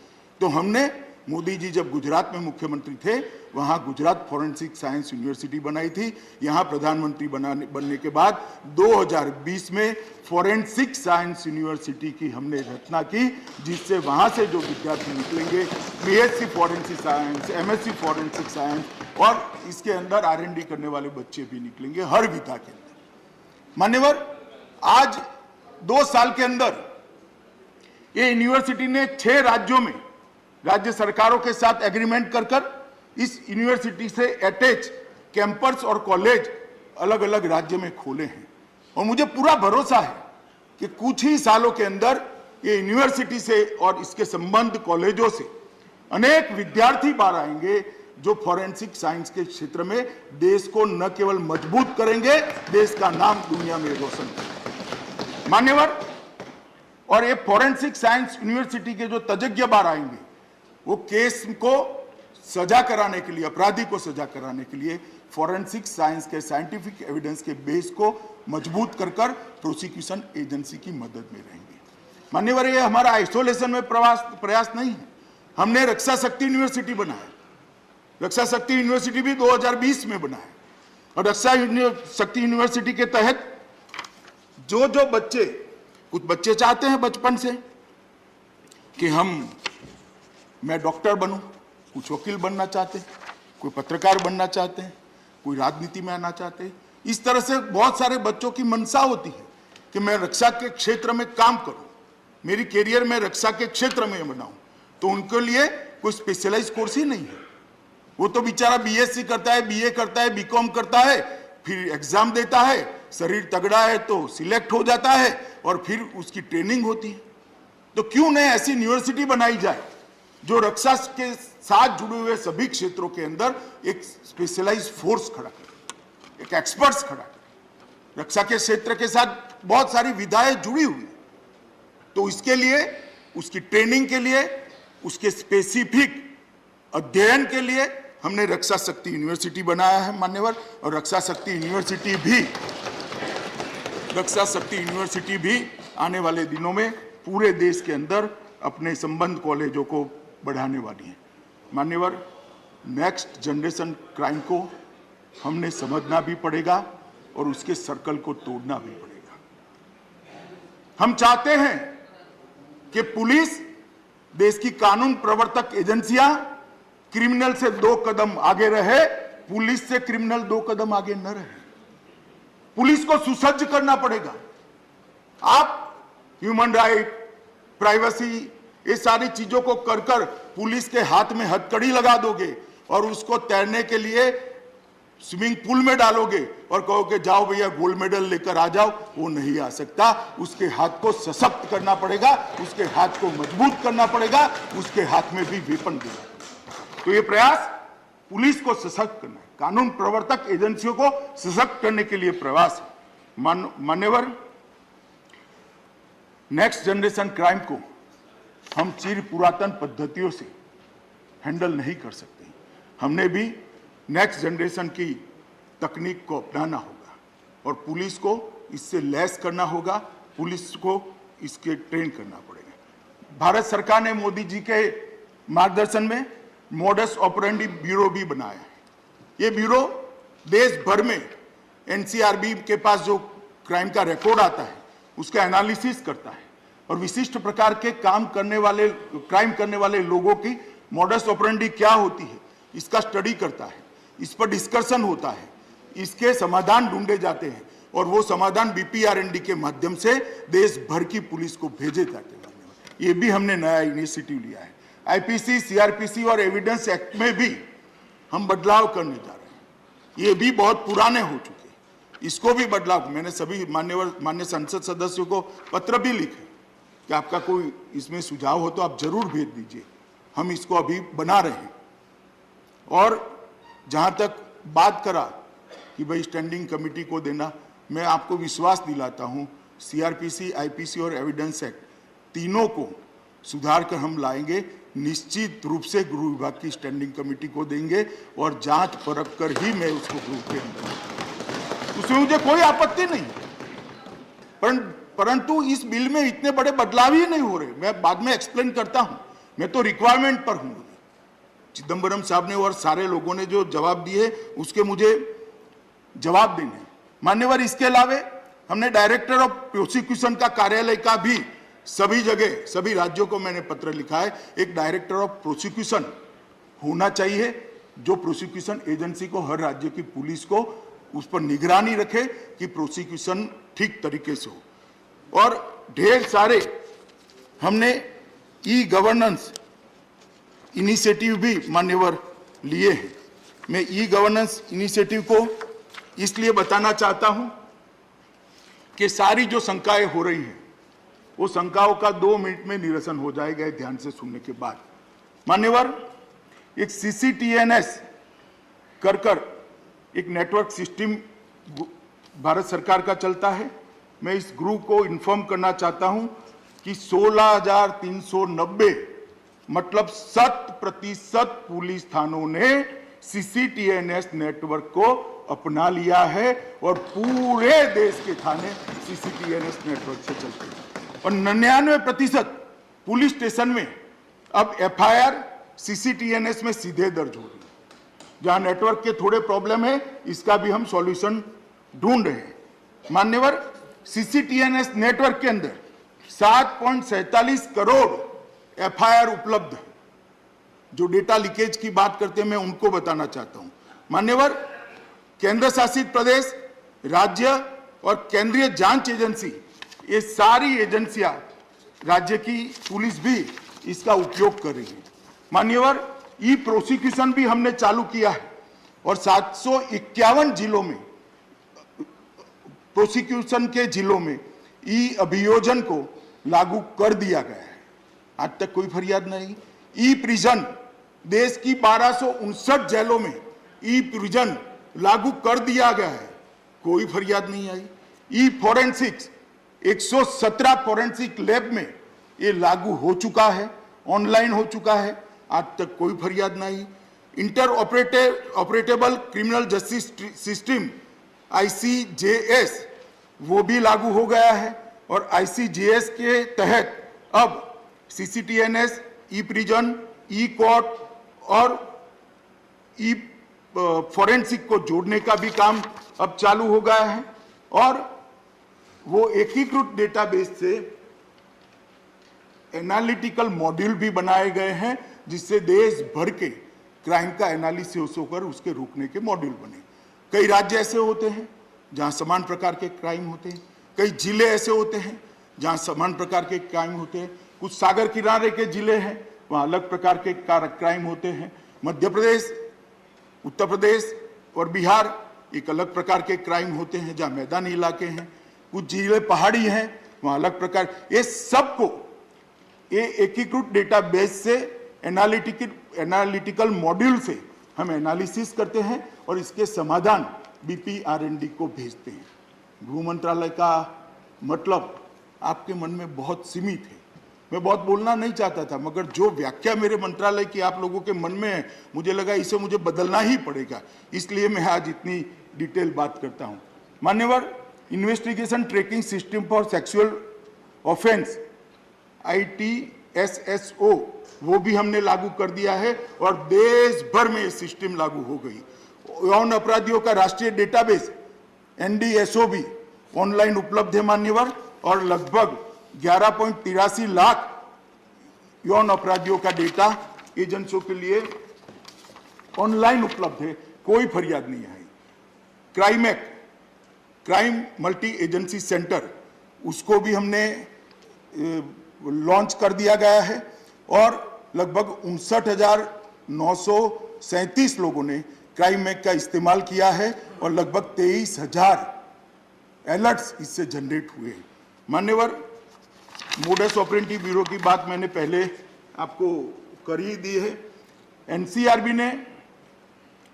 तो हमने, मोदी जी जब गुजरात में मुख्यमंत्री थे, वहां गुजरात फॉरेंसिक साइंस यूनिवर्सिटी बनाई थी। यहां प्रधानमंत्री बनने के बाद 2020 में फॉरेंसिक साइंस यूनिवर्सिटी की हमने रचना की, जिससे वहां से जो विद्यार्थी निकलेंगे, BSc forensic science, MSc forensic science और इसके अंदर R&D करने वाले बच्चे भी निकलेंगे हर विधा के अंदर। मान्यवर, आज 2 साल के अंदर ये यूनिवर्सिटी ने 6 राज्यों में राज्य सरकारों के साथ एग्रीमेंट कर इस यूनिवर्सिटी से अटैच कैंपस और कॉलेज अलग अलग राज्य में खोले हैं। और मुझे पूरा भरोसा है कि कुछ ही सालों के अंदर ये यूनिवर्सिटी से और इसके संबंध कॉलेजों से अनेक विद्यार्थी बाहर आएंगे जो फॉरेंसिक साइंस के क्षेत्र में देश को न केवल मजबूत करेंगे, देश का नाम दुनिया में रोशन करेंगे। मान्यवर, और ये फॉरेंसिक साइंस यूनिवर्सिटी के जो तज्ञ बाहर आएंगे, वो केस को सजा कराने के लिए, अपराधी को सजा कराने के लिए फॉरेंसिक साइंस के साइंटिफिक एविडेंस के बेस को मजबूत कर प्रोसिक्यूशन एजेंसी की मदद में रहेंगे। मान्यवर, ये हमारा आइसोलेशन में प्रयास नहीं है। हमने रक्षा शक्ति यूनिवर्सिटी बनाया, रक्षा शक्ति यूनिवर्सिटी भी 2020 में बनाया। और रक्षा शक्ति यूनिवर्सिटी के तहत जो बच्चे, कुछ बच्चे चाहते हैं बचपन से कि मैं डॉक्टर बनूं, कुछ वकील बनना चाहते हैं, कोई पत्रकार बनना चाहते हैं, कोई राजनीति में आना चाहते हैं। इस तरह से बहुत सारे बच्चों की मनसा होती है कि मैं रक्षा के क्षेत्र में काम करूं, मेरी कैरियर में रक्षा के क्षेत्र में बनाऊं। तो उनके लिए कोई स्पेशलाइज कोर्स ही नहीं है। वो तो बेचारा बीएससी करता है, बीए करता है, बीकॉम करता है, फिर एग्जाम देता है, शरीर तगड़ा है तो सिलेक्ट हो जाता है और फिर उसकी ट्रेनिंग होती है। तो क्यों नहीं ऐसी यूनिवर्सिटी बनाई जाए जो रक्षा के साथ जुड़े हुए सभी क्षेत्रों के अंदर एक स्पेशलाइज फोर्स खड़ा करे, एक एक्सपर्ट्स खड़ा करे। रक्षा के क्षेत्र के साथ बहुत सारी विधाएं जुड़ी हुई, तो इसके लिए, उसकी ट्रेनिंग के लिए, उसके स्पेसिफिक अध्ययन के लिए हमने रक्षा शक्ति यूनिवर्सिटी बनाया है मान्यवर। और रक्षा शक्ति यूनिवर्सिटी भी आने वाले दिनों में पूरे देश के अंदर अपने संबंध कॉलेजों को बढ़ाने वाली है। मान्यवर, नेक्स्ट जनरेशन क्राइम को हमने समझना भी पड़ेगा और उसके सर्कल को तोड़ना भी पड़ेगा। हम चाहते हैं कि पुलिस, देश की कानून प्रवर्तक एजेंसियां क्रिमिनल से 2 कदम आगे रहे, पुलिस से क्रिमिनल 2 कदम आगे न रहे। पुलिस को सुसज्ज करना पड़ेगा। आप ह्यूमन राइट, प्राइवेसी, ये सारी चीजों को कर पुलिस के हाथ में हथकड़ी लगा दोगे और उसको तैरने के लिए स्विमिंग पूल में डालोगे और कहोगे जाओ भैया गोल्ड मेडल लेकर आ जाओ, वो नहीं आ सकता। उसके हाथ को सशक्त करना पड़ेगा, उसके हाथ को मजबूत करना पड़ेगा, उसके हाथ में भी वेपन देना। तो ये प्रयास पुलिस को सशक्त करना है, कानून प्रवर्तक एजेंसियों को सशक्त करने के लिए प्रयास है। मान्यवर, नेक्स्ट जनरेशन क्राइम को हम चिर पुरातन पद्धतियों से हैंडल नहीं कर सकते। हमने भी नेक्स्ट जनरेशन की तकनीक को अपनाना होगा और पुलिस को इससे लैस करना होगा, पुलिस को इसके ट्रेन करना पड़ेगा। भारत सरकार ने मोदी जी के मार्गदर्शन में मॉडस ऑपरेंडी ब्यूरो भी बनाया है। ये ब्यूरो देश भर में एनसीआरबी के पास जो क्राइम का रिकॉर्ड आता है उसका एनालिसिस करता है और विशिष्ट प्रकार के क्राइम करने वाले लोगों की मॉडस ऑपरेंडी क्या होती है इसका स्टडी करता है, इस पर डिस्कशन होता है, इसके समाधान ढूंढे जाते हैं और वो समाधान बीपीआरएनडी के माध्यम से देश भर की पुलिस को भेजे जाते हैं। ये भी हमने नया इनिशिएटिव लिया है। आईपीसी, सीआरपीसी और एविडेंस एक्ट में भी हम बदलाव करने जा रहे हैं। ये भी बहुत पुराने हो चुके हैं, इसको भी बदलाव, मैंने सभी मान्य संसद सदस्यों को पत्र भी लिखे कि आपका कोई इसमें सुझाव हो तो आप जरूर भेज दीजिए, हम इसको अभी बना रहे हैं। और जहां तक बात करा कि भाई स्टैंडिंग कमेटी को देना, मैं आपको विश्वास दिलाता हूं सीआरपीसी, आईपीसी और एविडेंस एक्ट तीनों को सुधार कर हम लाएंगे। निश्चित रूप से गृह विभाग की स्टैंडिंग कमेटी को देंगे और जांच परख कर ही मैं उसको गृह के अंदर, उसमें मुझे कोई आपत्ति नहीं, परंतु इस बिल में इतने बड़े बदलाव ही नहीं हो रहे। मैं बाद में एक्सप्लेन करता हूं, मैं तो रिक्वायरमेंट पर हूं। चिदम्बरम साहब ने और सारे लोगों ने जो जवाब दिए उसके मुझे जवाब देने हैं। मान्यवर, इसके अलावा हमने डायरेक्टर ऑफ प्रोसिक्यूशन का कार्यालय का भी सभी जगह, सभी राज्यों को मैंने पत्र लिखा है, एक डायरेक्टर ऑफ प्रोसिक्यूशन होना चाहिए जो प्रोसिक्यूशन एजेंसी को, हर राज्य की पुलिस को उस पर निगरानी रखे कि प्रोसिक्यूशन ठीक तरीके से हो। और ढेर सारे हमने ई गवर्नेंस इनिशिएटिव भी मान्यवर लिए हैं। मैं ई गवर्नेंस इनिशिएटिव को इसलिए बताना चाहता हूं कि सारी जो शंकाएं हो रही हैं वो शंकाओं का 2 मिनट में निरसन हो जाएगा ध्यान से सुनने के बाद। मान्यवर, एक CCTNS कर एक नेटवर्क सिस्टम भारत सरकार का चलता है। मैं इस ग्रुप को इन्फॉर्म करना चाहता हूं कि 16,390 मतलब 100% पुलिस थानों ने CCTNS नेटवर्क को अपना लिया है और पूरे देश के थाने CCTNS नेटवर्क से चलते हैं और 99% पुलिस स्टेशन में अब FIR CCTNS में सीधे दर्ज हो रही है। जहां नेटवर्क के थोड़े प्रॉब्लम है इसका भी हम सॉल्यूशन ढूंढ रहे हैं। मान्यवर, CCTNS नेटवर्क के अंदर 7.47 करोड़ FIR उपलब्ध है। जो डेटा लीकेज की बात करते हैं मैं उनको बताना चाहता हूं। मान्यवर, केंद्र शासित प्रदेश, राज्य और केंद्रीय जांच एजेंसी, ये सारी एजेंसियां, राज्य की पुलिस भी इसका उपयोग कर रही है। मान्यवर, ई प्रोसिक्यूशन भी हमने चालू किया है और 751 जिलों में, प्रोसिक्यूशन के जिलों में ई अभियोजन को लागू कर दिया गया है। आज तक कोई फरियाद नहीं। ई प्रिजन, देश की 1259 जेलों में ई प्रिजन लागू कर दिया गया है, कोई फरियाद नहीं आई। ई फॉरेंसिक्स, 117 फॉरेंसिक लैब में ये लागू हो चुका है, ऑनलाइन हो चुका है, आज तक कोई फरियाद नहीं। Inter operable criminal justice system ICJS वो भी लागू हो गया है और ICJS के तहत अब CCTNS, ई प्रिजन, ई कोर्ट और ई फॉरेंसिक को जोड़ने का भी काम अब चालू हो गया है और वो एकीकृत डेटाबेस से एनालिटिकल मॉड्यूल भी बनाए गए हैं जिससे देश भर के क्राइम का एनालिसिस होकर उसके रोकने के मॉड्यूल बने। कई राज्य ऐसे होते हैं जहां समान प्रकार के क्राइम होते हैं, कई जिले ऐसे होते हैं जहां समान प्रकार के क्राइम होते हैं, कुछ सागर किनारे के जिले हैं वहां अलग प्रकार के क्राइम होते हैं। मध्य प्रदेश, उत्तर प्रदेश और बिहार एक अलग प्रकार के क्राइम होते हैं जहां मैदानी इलाके हैं, कुछ जिले पहाड़ी हैं वहां अलग प्रकार। ये सबको ये एकीकृत डेटाबेस से एनालिटिकल मॉड्यूल से हम एनालिसिस करते हैं और इसके समाधान BPRND को भेजते हैं। गृह मंत्रालय का मतलब आपके मन में बहुत सीमित है। मैं बहुत बोलना नहीं चाहता था, मगर जो व्याख्या मेरे मंत्रालय की आप लोगों के मन में है, मुझे लगा इसे मुझे बदलना ही पड़ेगा, इसलिए मैं आज इतनी डिटेल बात करता हूं। मान्यवर, investigation tracking system for sexual offence ITSSO वो भी हमने लागू कर दिया है और देश भर में ये सिस्टम लागू हो गई। यौन अपराधियों का राष्ट्रीय डेटाबेस NDSO भी ऑनलाइन उपलब्ध है मान्यवर, और लगभग 11.83 लाख यौन अपराधियों का डेटा एजेंसियों के लिए ऑनलाइन उपलब्ध है, कोई फरियाद नहीं आई। क्राइम मल्टी एजेंसी सेंटर, उसको भी हमने लॉन्च कर दिया गया है और लगभग 59,937 लोगों ने क्राइम मैक का इस्तेमाल किया है और लगभग 23,000 अलर्ट्स इससे जनरेट हुए हैं। मान्यवर, मोडस ऑपरेंडी ब्यूरो की बात मैंने पहले आपको कर ही दी है। NCRB ने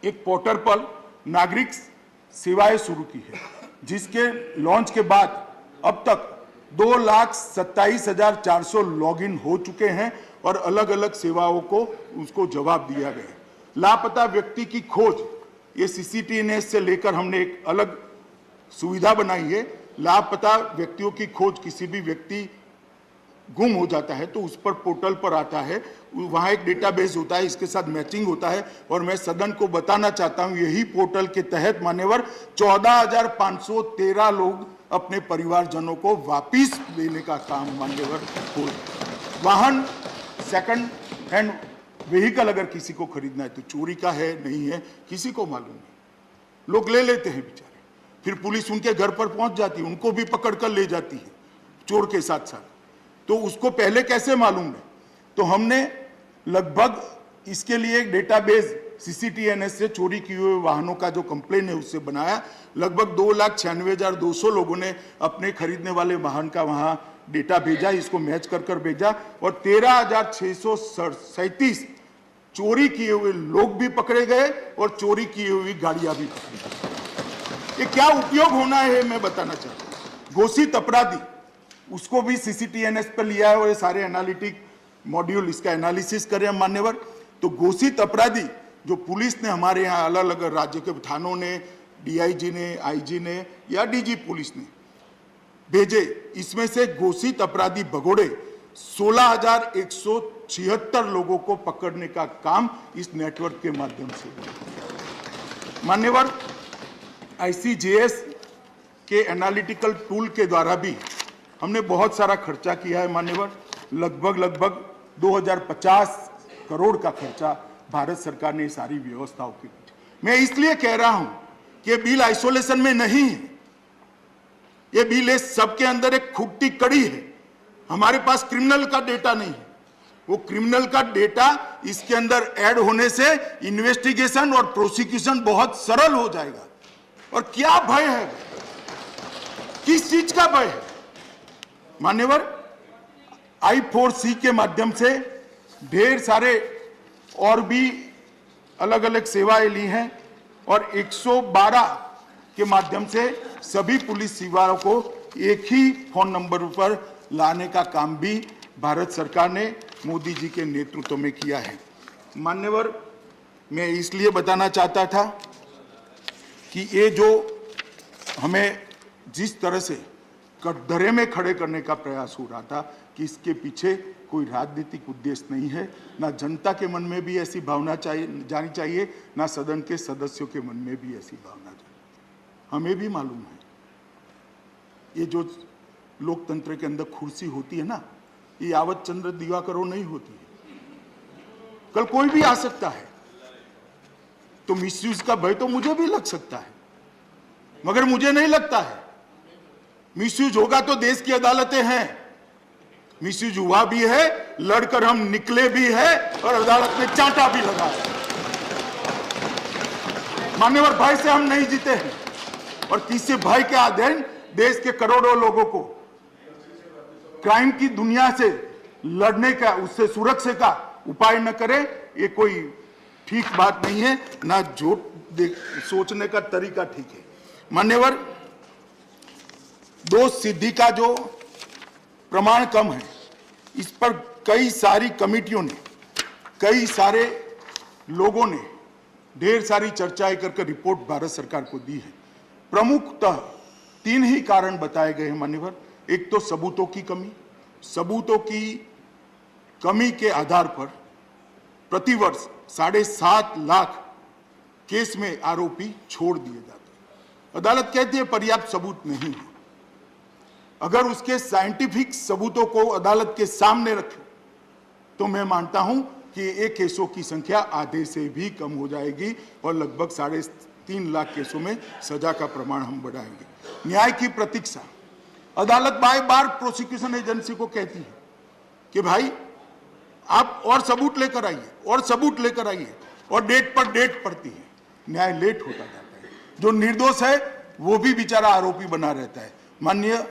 एक पोर्टल पर नागरिक सेवाएं शुरू की है, जिसके लॉन्च के बाद अब तक 2,27,400 लॉगिन हो चुके हैं और अलग अलग सेवाओं को उसको जवाब दिया गया है। लापता व्यक्ति की खोज, ये CCTNS से लेकर हमने एक अलग सुविधा बनाई है। लापता व्यक्तियों की खोज, किसी भी व्यक्ति गुम हो जाता है तो उस पर पोर्टल पर आता है, वहाँ एक डेटाबेस होता है, इसके साथ मैचिंग होता है। और मैं सदन को बताना चाहता हूँ, यही पोर्टल के तहत मान्यवर 14,513 लोग अपने परिवारजनों को वापिस लेने का काम मान्यवर हो। वाहन सेकंड हैंड व्हीकल अगर किसी को खरीदना है तो चोरी का है नहीं है किसी को मालूम नहीं, लोग ले लेते हैं बेचारे, फिर पुलिस उनके घर पर पहुंच जाती है, उनको भी पकड़ कर ले जाती है चोर के साथ साथ। तो उसको पहले कैसे मालूम है? तो हमने लगभग इसके लिए एक डेटाबेस CCTNS से चोरी किए हुए वाहनों का जो कंप्लेन है उससे बनाया। लगभग 2,96,200 लोगों ने अपने खरीदने वाले वाहन का वहां डेटा भेजा, इसको मैच कर भेजा और 13,637 चोरी किए हुए लोग भी पकड़े गए और चोरी की हुई गाड़ियां भी पकड़ी गई। ये क्या उपयोग होना है मैं बताना चाहता हूं। घोषित अपराधी, उसको भी CCTNS पर लिया है और ये सारे एनालिटिक मॉड्यूल इसका एनालिसिस करें मान्यवर। तो घोषित अपराधी जो पुलिस ने हमारे यहाँ अलग अलग राज्यों के थानों ने, DIG ने, IG ने या DG पुलिस ने भेजे, इसमें से घोषित अपराधी भगोड़े 16,176 लोगों को पकड़ने का काम इस नेटवर्क के माध्यम से। मान्यवर, ICJS के एनालिटिकल टूल के द्वारा भी हमने बहुत सारा खर्चा किया है मान्यवर। लगभग 2050 करोड़ का खर्चा भारत सरकार ने सारी व्यवस्थाओं के बीच। मैं इसलिए कह रहा हूं कि ये बिल आइसोलेशन में नहीं है, ये बिल है सबके अंदर एक खूंटी कड़ी है। हमारे पास क्रिमिनल का डेटा नहीं है, वो क्रिमिनल का डेटा इसके अंदर ऐड होने से इन्वेस्टिगेशन और प्रोसिक्यूशन बहुत सरल हो जाएगा। और क्या भय है, किस चीज का भय है मान्यवर? I4C के माध्यम से ढेर सारे और भी अलग अलग सेवाएं ली हैं और 112 के माध्यम से सभी पुलिस सेवाओं को एक ही फोन नंबर पर लाने का काम भी भारत सरकार ने मोदी जी के नेतृत्व में किया है। मान्यवर, मैं इसलिए बताना चाहता था कि ये जो हमें जिस तरह से कटघरे में खड़े करने का प्रयास हो रहा था कि इसके पीछे कोई राजनीतिक उद्देश्य नहीं है, ना जनता के मन में भी ऐसी भावना जानी चाहिए, ना सदन के सदस्यों के मन में भी ऐसी भावना जानी। हमें भी मालूम है ये जो लोकतंत्र के अंदर कुर्सी होती है ना, ये यावत चंद्र दिवाकरों नहीं होती है, कल कोई भी आ सकता है। तो मिसयूज का भय तो मुझे भी लग सकता है, मगर मुझे नहीं लगता है। मिसयूज होगा तो देश की अदालतें हैं, मिसयूज हुआ भी है, लड़कर हम निकले भी है और अदालत ने चांटा भी लगा है। मान्यवर, भय से हम नहीं जीते हैं और किसी भय के अधीन देश के करोड़ों लोगों को क्राइम की दुनिया से लड़ने का, उससे सुरक्षा का उपाय न करे, ये कोई ठीक बात नहीं है, ना जो सोचने का तरीका ठीक है। मान्यवर, दोष सिद्धि का जो प्रमाण कम है, इस पर कई सारी कमिटियों ने, कई सारे लोगों ने ढेर सारी चर्चाएं करके रिपोर्ट भारत सरकार को दी है। प्रमुखतः 3 ही कारण बताए गए हैं मान्यवर। एक तो सबूतों की कमी, सबूतों की कमी के आधार पर प्रतिवर्ष 7.5 लाख केस में आरोपी छोड़ दिए जाते हैं। अदालत कहती है पर्याप्त सबूत नहीं है। अगर उसके साइंटिफिक सबूतों को अदालत के सामने रखें तो मैं मानता हूं कि ये केसों की संख्या आधे से भी कम हो जाएगी और लगभग 3.5 लाख केसों में सजा का प्रमाण हम बढ़ाएंगे। न्याय की प्रतीक्षा, अदालत बार बार प्रोसिक्यूशन एजेंसी को कहती है कि भाई आप और सबूत लेकर आइए, और सबूत लेकर आइए, और डेट पर डेट पड़ती है, न्याय लेट होता जाता है। जो निर्दोष है वो भी बेचारा आरोपी बना रहता है। माननीय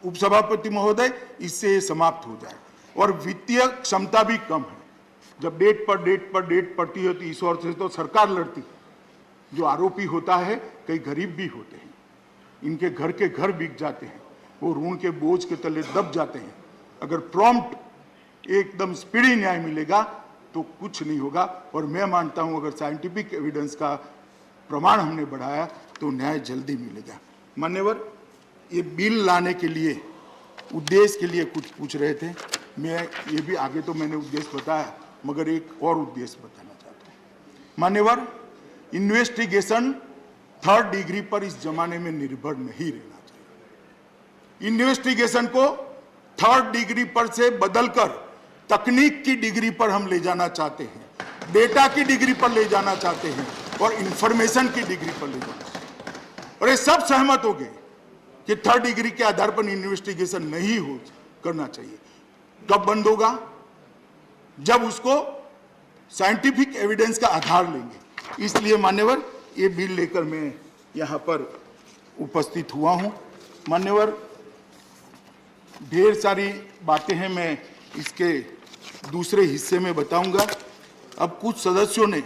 उपसभापति महोदय, इससे समाप्त हो जाए। और वित्तीय क्षमता भी कम है। जब डेट पर डेट पड़ती है तो इस ओर से तो सरकार लड़ती है। जो आरोपी होता है कई गरीब भी होते हैं, इनके घर के घर बिक जाते हैं, वो ऋण के बोझ के तले दब जाते हैं। अगर प्रॉम्प्ट एकदम स्पीडी न्याय मिलेगा तो कुछ नहीं होगा। और मैं मानता हूं अगर साइंटिफिक एविडेंस का प्रमाण हमने बढ़ाया तो न्याय जल्दी मिलेगा। मान्यवर, ये बिल लाने के लिए उद्देश्य के लिए कुछ पूछ रहे थे। मैं ये भी आगे तो मैंने उद्देश्य बताया, मगर एक और उद्देश्य बताना चाहता हूं। मान्यवर, इन्वेस्टिगेशन 3rd डिग्री पर इस जमाने में निर्भर नहीं रहना चाहिए। इन्वेस्टिगेशन को 3rd डिग्री पर से बदलकर तकनीक की डिग्री पर हम ले जाना चाहते हैं, डेटा की डिग्री पर ले जाना चाहते हैं और इंफॉर्मेशन की डिग्री पर ले जाना चाहते हैं। और ये सब सहमत हो गए कि 3rd डिग्री के आधार पर इन्वेस्टिगेशन नहीं हो करना चाहिए। कब बंद होगा? जब उसको साइंटिफिक एविडेंस का आधार लेंगे। इसलिए मान्यवर, ये बिल लेकर मैं यहां पर उपस्थित हुआ हूं। मान्यवर, ढेर सारी बातें हैं, मैं इसके दूसरे हिस्से में बताऊंगा। अब कुछ सदस्यों ने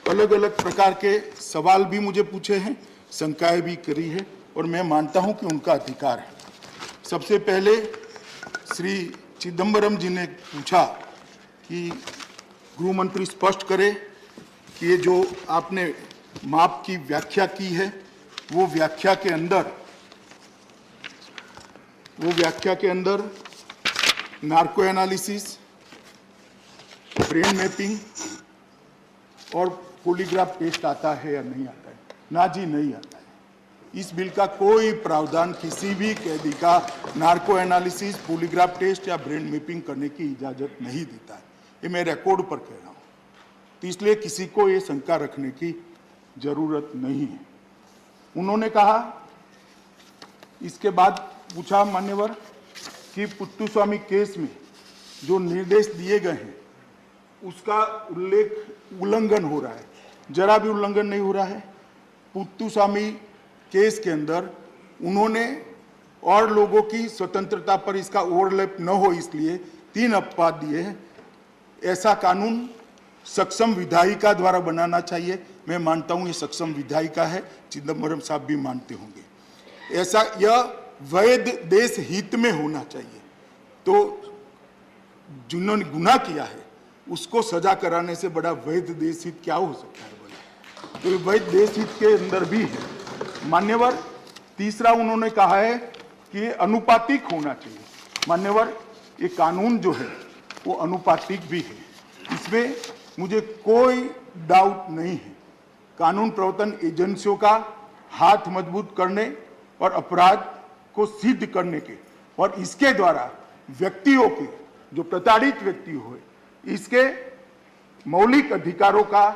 अलग अलग प्रकार के सवाल भी मुझे पूछे हैं, शंकाएं भी करी है, और मैं मानता हूं कि उनका अधिकार है। सबसे पहले श्री चिदम्बरम जी ने पूछा कि गृह मंत्री स्पष्ट करे कि ये जो आपने माप की व्याख्या की है वो व्याख्या के अंदर नार्को एनालिसिस, ब्रेन मैपिंग और पॉलीग्राफ टेस्ट आता है या नहीं आता है? ना जी, नहीं आता है। इस बिल का कोई प्रावधान किसी भी कैदी का नार्को एनालिसिस, पॉलीग्राफ टेस्ट या ब्रेन मैपिंग करने की इजाजत नहीं देता है। ये मैं रिकॉर्ड पर कह रहा हूं, तो इसलिए किसी को ये शंका रखने की जरूरत नहीं है। उन्होंने कहा, इसके बाद पूछा मान्यवर कि पुत्तुस्वामी केस में जो निर्देश दिए गए हैं उसका उल्लंघन हो रहा है। जरा भी उल्लंघन नहीं हो रहा है। पुत्तुस्वामी केस के अंदर उन्होंने और लोगों की स्वतंत्रता पर इसका ओवरलैप न हो इसलिए 3 अपवाद दिए हैं। ऐसा कानून सक्षम विधायिका द्वारा बनाना चाहिए। मैं मानता हूं ये सक्षम विधायिका है, चिदम्बरम साहब भी मानते होंगे। ऐसा यह वैध देश हित में होना चाहिए। तो जिन्होंने गुनाह किया है उसको सजा कराने से बड़ा वैध देश हित क्या हो सकता है बोला? तो वैध देश हित के अंदर भी है। मान्यवर, तीसरा उन्होंने कहा है कि ये अनुपातिक होना चाहिए। मान्यवर, ये कानून जो है वो अनुपातिक भी है, इसमें मुझे कोई डाउट नहीं है। कानून प्रवर्तन एजेंसियों का हाथ मजबूत करने और अपराध को सिद्ध करने के और इसके द्वारा व्यक्तियों के, जो प्रताड़ित व्यक्ति हुए, इसके मौलिक अधिकारों का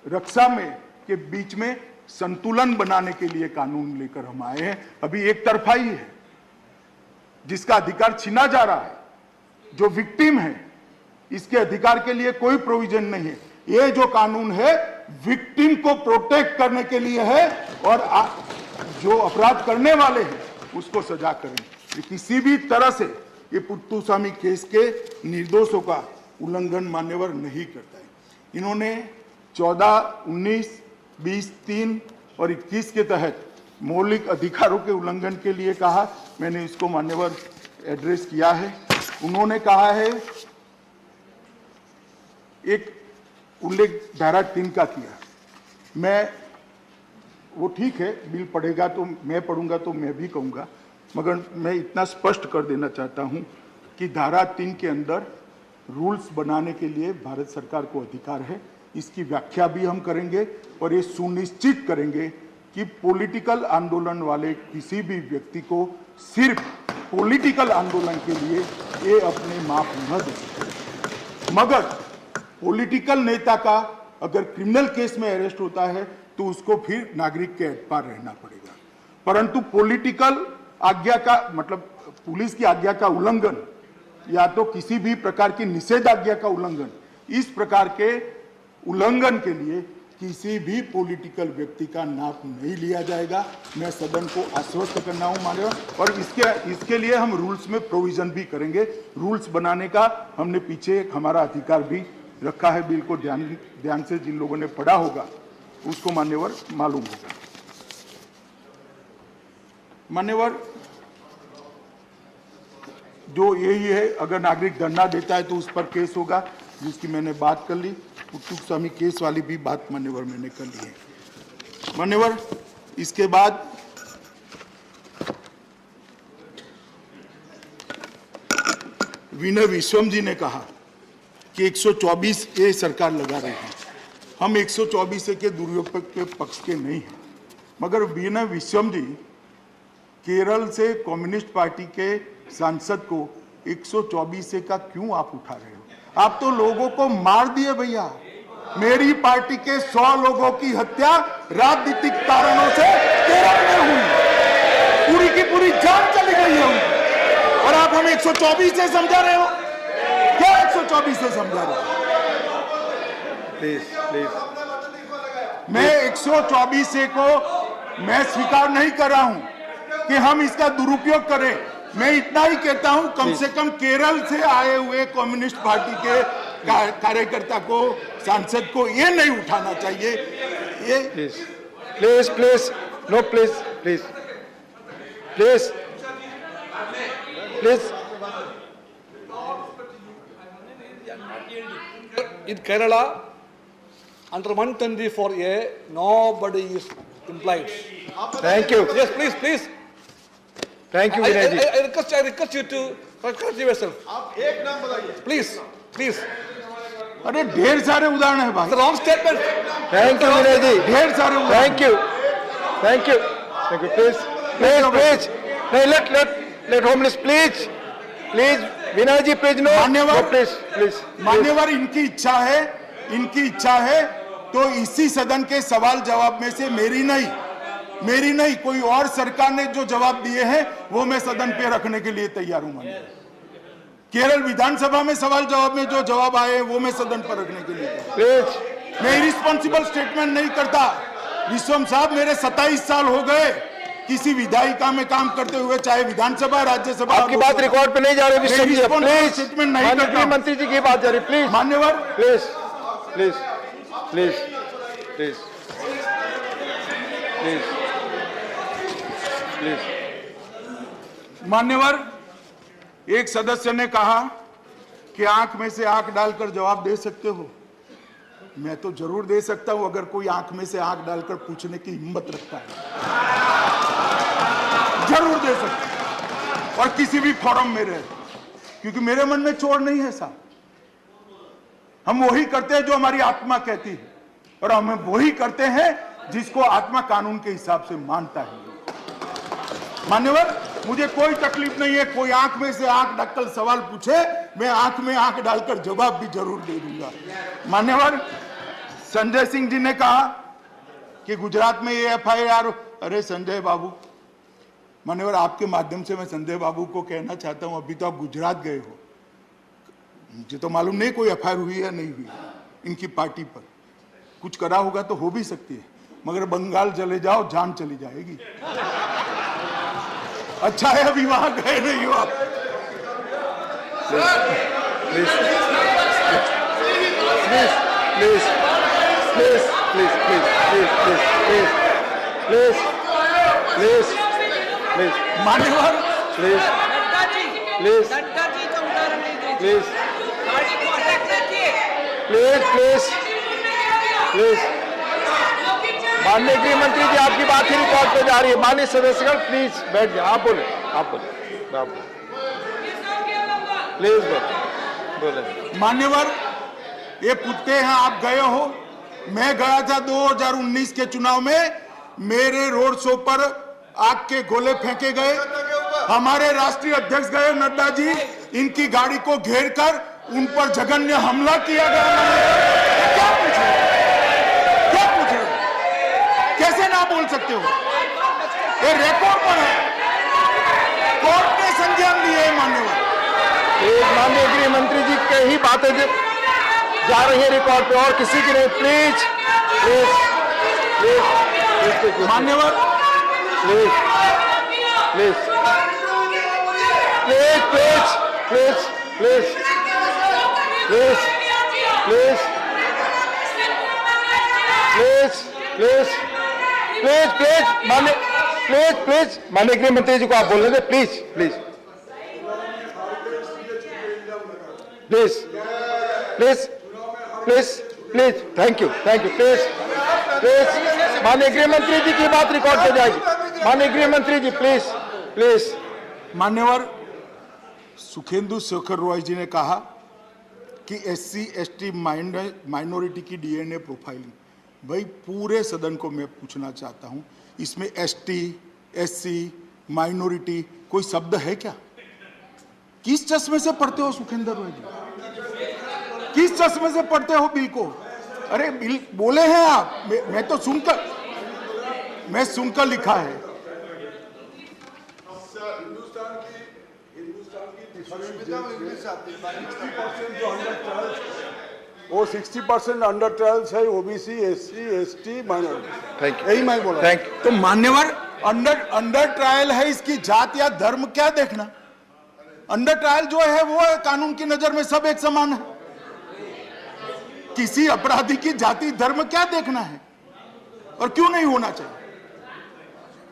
रक्षा में के बीच में संतुलन बनाने के लिए कानून लेकर हम आए हैं। अभी एक तरफा ही है, जिसका अधिकार छीना जा रहा है, जो विक्टिम है, इसके अधिकार के लिए कोई प्रोविजन नहीं है। ये जो कानून है विक्टिम को प्रोटेक्ट करने के लिए है और जो अपराध करने वाले हैं उसको सजा करें। ये किसी भी तरह से ये पुत्तुस्वामी केस के निर्दोषों का उल्लंघन मान्यवर नहीं करता है। इन्होंने 14, 19, 20, 3 और 21 के तहत मौलिक अधिकारों के उल्लंघन के लिए कहा। मैंने इसको मान्यवर एड्रेस किया है। उन्होंने कहा है, एक उल्लेख धारा 3 का किया, मैं वो ठीक है, बिल पढ़ेगा तो मैं पढ़ूंगा तो मैं भी कहूंगा, मगर मैं इतना स्पष्ट कर देना चाहता हूं कि धारा 3 के अंदर रूल्स बनाने के लिए भारत सरकार को अधिकार है। इसकी व्याख्या भी हम करेंगे और ये सुनिश्चित करेंगे कि पॉलिटिकल आंदोलन वाले किसी भी व्यक्ति को सिर्फ पॉलिटिकल आंदोलन के लिए ये अपने माफ न दें। मगर पॉलिटिकल नेता का अगर क्रिमिनल केस में अरेस्ट होता है तो उसको फिर नागरिक के एतपार रहना पड़ेगा, परंतु पॉलिटिकल आज्ञा का मतलब पुलिस की आज्ञा का उल्लंघन या तो किसी भी प्रकार की निषेधाज्ञा का उल्लंघन, इस प्रकार के उल्लंघन के लिए किसी भी पॉलिटिकल व्यक्ति का नाम नहीं लिया जाएगा। मैं सदन को आश्वस्त करना हूं माननीय, और इसके लिए हम रूल्स में प्रोविजन भी करेंगे। रूल्स बनाने का हमने पीछे एक हमारा अधिकार भी रखा है, बिल को ध्यान से जिन लोगों ने पढ़ा होगा उसको मान्यवर मालूम होगा। मान्यवर, जो यही है, अगर नागरिक धरना देता है तो उस पर केस होगा, जिसकी मैंने बात कर ली। पुट्टू स्वामी केस वाली भी बात मान्यवर मैंने कर ली है। मान्यवर, इसके बाद विनय विश्वम जी ने कहा कि 124 ए सरकार लगा रही है। हम 124 ए के दुरुपयोग के पक्ष के नहीं हैं, मगर विनय विश्वम जी केरल से कम्युनिस्ट पार्टी के सांसद को 124 ए का क्यों आप उठा रहे हो? आप तो लोगों को मार दिए भैया। मेरी पार्टी के 100 लोगों की हत्या राजनीतिक कारणों से केरल में हुई, पूरी की पूरी जान चली गई है उनकी, और आप हमें 124 से समझा रहे हो? क्या 124 से समझा रहे हो? प्लीज मैं 124 ए को मैं स्वीकार नहीं कर रहा हूं कि हम इसका दुरुपयोग करें। मैं इतना ही कहता हूं, कम से कम केरल से आए हुए कम्युनिस्ट पार्टी के कार्यकर्ता को, सांसद को ये नहीं उठाना चाहिए। ये please no please In Kerala, under 124A, nobody is implied. Thank you Yes, please. Thank you Vinay ji. I request you to correct yourself. आप एक नाम बताइए. Please. अरे ढेर सारे उदाहरण है भाई। It's a wrong statement. Thank you Vinay ji. ढेर सारे उदाहरण। थैंक यू प्लीज नहीं, let home minister please Vinay ji please no मान्यवर, प्लीज मान्यवर, इनकी इच्छा है तो इसी सदन के सवाल जवाब में से मेरी नहीं कोई और सरकार ने जो जवाब दिए हैं वो मैं सदन पे रखने के लिए तैयार हूं। मान्यवर, केरल विधानसभा में सवाल जवाब में जो जवाब आए हैं वो मैं सदन पर रखने के लिए प्लीज। मैं इरिस्पॉन्सिबल स्टेटमेंट नहीं करता। विश्वम साहब, मेरे 27 साल हो गए किसी विधायिका में काम करते हुए, चाहे विधानसभा, राज्यसभा। आपकी बात रिकॉर्ड पे नहीं जा रही विश्वम जी, प्लीज स्टेटमेंट नहीं करता। मंत्री जी की बात जा रही, प्लीज मान्यवर, प्लीज मान्यवर, एक सदस्य ने कहा कि आंख में से आंख डालकर जवाब दे सकते हो। मैं तो जरूर दे सकता हूं अगर कोई आंख में से आंख डालकर पूछने की हिम्मत रखता है, जरूर दे सकता हूं, और किसी भी फोरम में रहे, क्योंकि मेरे मन में चोर नहीं है साहब। हम वही करते हैं जो हमारी आत्मा कहती है, और हम वही करते हैं जिसको आत्मा कानून के हिसाब से मानता है। मान्यवर, मुझे कोई तकलीफ नहीं है, कोई आंख में से आंख डालकर सवाल पूछे, मैं आंख में आंख डालकर जवाब भी जरूर दे दूंगा। मान्यवर, संजय सिंह जी ने कहा कि गुजरात में ये FIR, अरे संजय बाबू, मान्यवर, आपके माध्यम से मैं संजय बाबू को कहना चाहता हूं, अभी तो आप गुजरात गए हो, मुझे तो मालूम नहीं कोई FIR हुई या नहीं हुई इनकी पार्टी पर। कुछ करा होगा तो हो भी सकती है, मगर बंगाल चले जाओ, जान चली जाएगी। अच्छा है अभी वहां गए नहीं हो आप। मान्यवर, प्लीज नड्डा जी प्लीज नड्डा जी को उदाहरण नहीं दीजिए प्लीज गाड़ी को अटैक रखिए प्लीज प्लीज प्लीज माननीय गृह मंत्री जी, आपकी बात ही रिकॉर्ड पे जा रही है। माननीय सदस्यगण प्लीज बैठ जाए। आप बोले, आप बोले, आप बोले, प्लीज बोले। मान्यवर, ये कुत्ते हैं, आप गए हो, मैं गया था 2019 के चुनाव में, मेरे रोड शो पर आग के गोले फेंके गए, हमारे राष्ट्रीय अध्यक्ष गए नड्डा जी, इनकी गाड़ी को घेर कर उन पर जघन्य हमला किया गया। क्या पूछ रहे हो? क्या पूछ रहे हो? कैसे ना बोल सकते हो? ये रिकॉर्ड पर है, कोर्ट ने संज्ञान लिए है मान्यवर। प्लीज माननीय गृह मंत्री जी के ही बातें जा रही है रिकॉर्ड पे और किसी की नहीं। प्लीज प्लीज प्लीज मान्यवर, please please please please please please please please please please please माननीय माननीय गृह मंत्री जी को आप बोलने दें। Please please please please please please thank you please please माननीय गृह मंत्री जी की बात रिकॉर्ड पे जाएगी। माननीय गृह मंत्री जी प्लीज प्लीज। मान्यवर, सुखेंदु शेखर रॉय जी ने कहा कि SC ST माइनॉरिटी की DNA प्रोफाइलिंग, भाई पूरे सदन को मैं पूछना चाहता हूं, इसमें ST SC माइनॉरिटी कोई शब्द है क्या? किस चश्मे से पढ़ते हो सुखेंदु रॉय जी? किस चश्मे से पढ़ते हो बिल को? अरे बिल बोले हैं आप, मैं तो सुनकर लिखा है। वो 60% अंडर ट्रायल्स है, OBC SC ST minority. Thank you, यही मैं बोला। Thank you. तो मान्यवर, अंडर ट्रायल है, इसकी जात या धर्म क्या देखना? अंडर ट्रायल जो है वो है, कानून की नजर में सब एक समान है। किसी अपराधी की जाति धर्म क्या देखना है और क्यों नहीं होना चाहिए?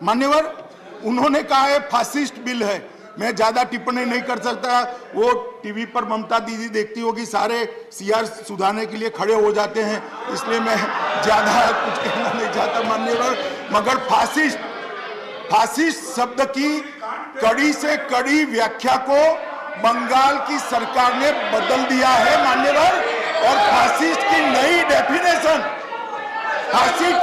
मान्यवर, उन्होंने कहा है फासिस्ट बिल है, मैं ज्यादा टिप्पणी नहीं कर सकता। वो टीवी पर ममता दीदी देखती होगी, सारे CR सुधारने के लिए खड़े हो जाते हैं, इसलिए मैं ज्यादा कुछ कहना नहीं चाहता मान्यवर। मगर फासिस्ट शब्द की कड़ी से कड़ी व्याख्या को बंगाल की सरकार ने बदल दिया है मान्यवर, और फासिस्ट की नई डेफिनेशन, फासिस्ट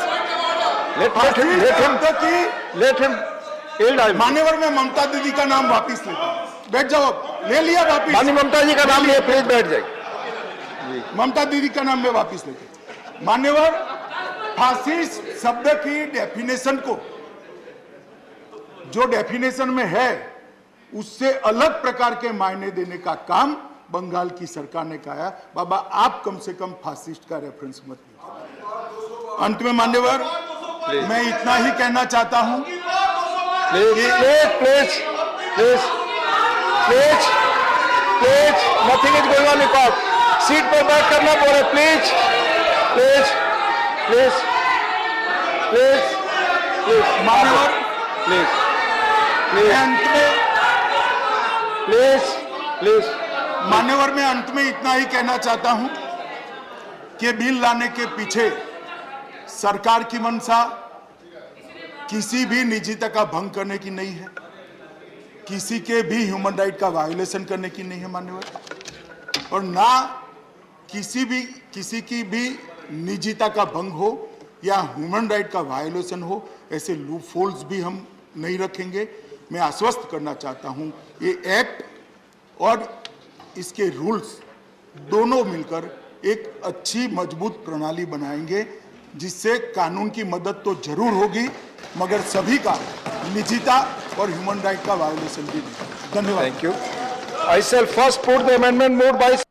मान्यवर, मैं ममता दीदी का नाम वापिस लेता हूं। बैठ जाओ, ले लिया वापिस। माननीय ममता जी का नाम लिए, प्लीज बैठ जाइए। ममता दीदी का नाम मैं वापिस लेता हूं। मान्यवर, फासिस्ट शब्द की डेफिनेशन को, जो डेफिनेशन में है, उससे अलग प्रकार के मायने देने का काम बंगाल की सरकार ने कहा। बाबा, आप कम से कम फासिस्ट का रेफरेंस मत लीजिए। अंत में मान्यवर, मैं इतना ही कहना चाहता हूं, please please please please please nothing is going on record. Seat पर बैठ कर ना बोले। Please please please please please मान्यवर, प्लीज मैं अंत में प्लीज प्लीज मान्यवर, मैं अंत में इतना ही कहना चाहता हूं कि बिल लाने के पीछे सरकार की मंशा किसी भी निजता का भंग करने की नहीं है, किसी के भी ह्यूमन राइट का वायोलेशन करने की नहीं है मान्यवर, और ना किसी की भी निजता का भंग हो या ह्यूमन राइट का वायोलेशन हो, ऐसे लूपहोल्स भी हम नहीं रखेंगे। मैं आश्वस्त करना चाहता हूं, ये एक्ट और इसके रूल्स दोनों मिलकर एक अच्छी मजबूत प्रणाली बनाएंगे, जिससे कानून की मदद तो जरूर होगी, मगर सभी का निजता और ह्यूमन राइट का वायोलेशन भी नहीं। धन्यवाद। Thank you. I shall first put the amendment moved by